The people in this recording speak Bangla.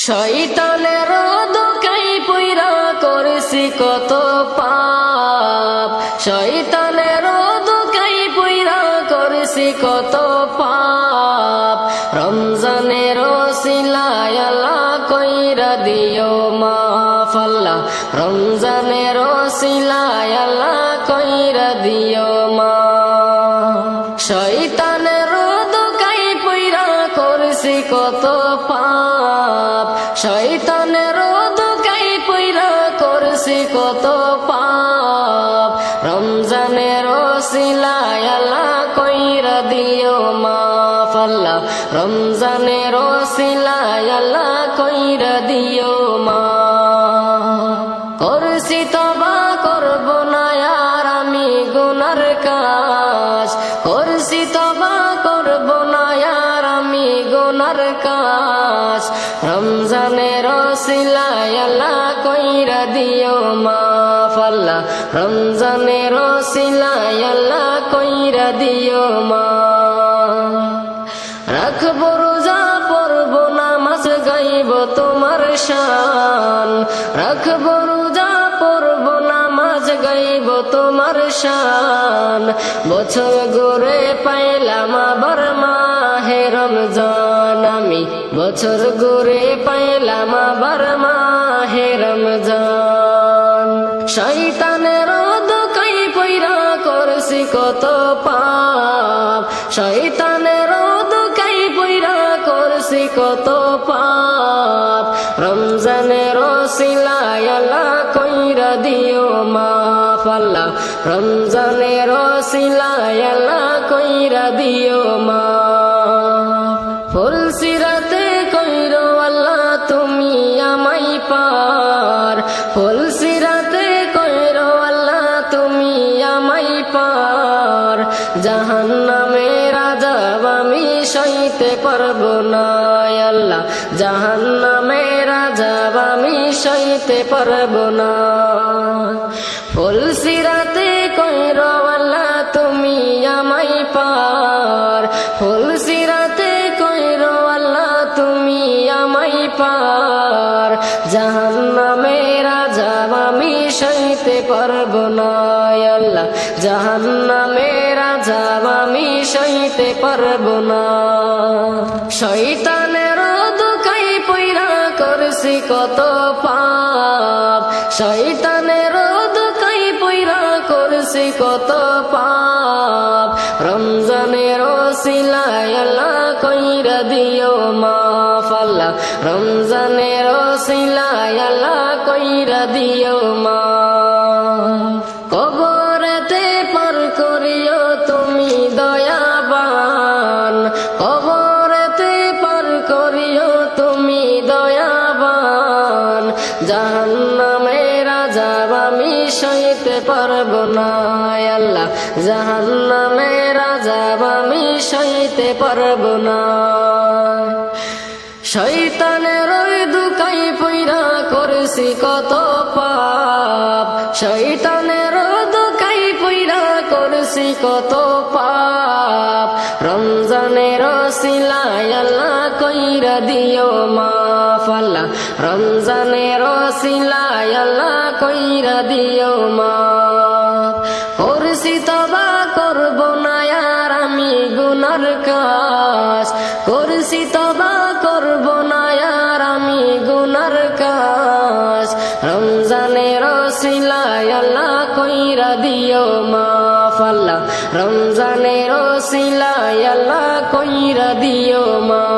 শয়তানের দোকাই পইরা করেছি কত পাপ, শয়তানের দোকাই পইরা করেছি কত পাপ। রমজানের ওসিলায় আল্লাহ কইরা দিও মাফ, আল্লাহ রমজানের ওসিলায় আল্লাহ কইরা দিও মাফ। শয়তানের দোকাই পইরা করেছি কত পাপ, শয়তানের দোকাই পইরা করেছি কত পাপ। রমজানের ওসিলায় আল্লাহ কইরা দিও মাফ, আল্লাহ রমজানের ওসিলায় আল্লাহ কইরা দিও মাফ। করছি তওবা করব না আর আমি গুনার কাজ, করছি তওবা করব না আর আমি গুনার কাজ। রমজানের ওসিলায় আল্লাহ কইরা দিও মাফ, আল্লাহ রমজানের ওসিলায় আল্লাহ কইরা দিও মাফ। রাখবো রোজা পড়ব নামাজ গাইব তোমার শান, রাখবো রোজা পড়ব নামাজ গাইব তোমার শান। বছর ঘুরে পাইলাম আবার মাহে রমজান, আমি বছর ঘুরে পাইলাম আবার মাহে রমজান। শয়তানের দোকাই পইরা করছি কত পাপ, শয়তানের দোকাই পইরা করছি কত পাপ। রমজানের ওসিলায় আল্লাহ কইরা দিও মাফ, আল্লাহ রমজানের ওসিলায় আল্লাহ কইরা দিও মাফ। ফুলসিরাতে কইরো আল্লাহ তুমি আমায় পার, ফুলসিরাতে কইরো আল্লাহ তুমি আমায় পার। জাহান্নামের আযাব আমি সইতে পারবো না আল্লাহ, জাহান্নামের আযাব আমি সইতে পারবো না। ফুলসিরাতে কইরো আল্লাহ তুমি আমায় পার, ফুলসিরাতে কইরো আল্লাহ তুমি আমায় পার। জাহান্নামের আযাব আমি সইতে পারবো না আল্লাহ, জাহান্নামের আযাব আমি সইতে পারবো না। শয়তানের দোকাই পইরা করছি কত পাপ, শয়তানের দোকাই পইরা করছি কত পাপ। রমজানের ওসিলায় আল্লাহ কইরা দিও মাফ, আল্লাহ রমজানের ওসিলায় আল্লাহ কইরা দিও মাফ। কবরেতে পার করিও তুমি দয়াবান, কবরেতে পার করিও তুমি দয়াবান। জাহান্নামের আযাব আমি সইতে পারবো না আল্লাহ, জাহান্নামের আযাব আমি সইতে পারবো না। শয়তানের দোকাই পইরা করছি কত পাপ, শয়তানের দোকাই পইরা করছি কত পাপ। রমজানের ওসিলায় আল্লাহ কইরা দিও মাফ, আল্লাহ রমজানের ওসিলায় আল্লাহ কইরা দিও মাফ। করছি তওবা করব না আর আমি গুনার কাজ, করছি তওবা করব না আর আমি গুনার কাজ। রমজানের ওসিলায় আল্লাহ কইরা দিও মাফ, আল্লাহ রমজানের ওসিলায় আল্লাহ কইরা দিও মাফ।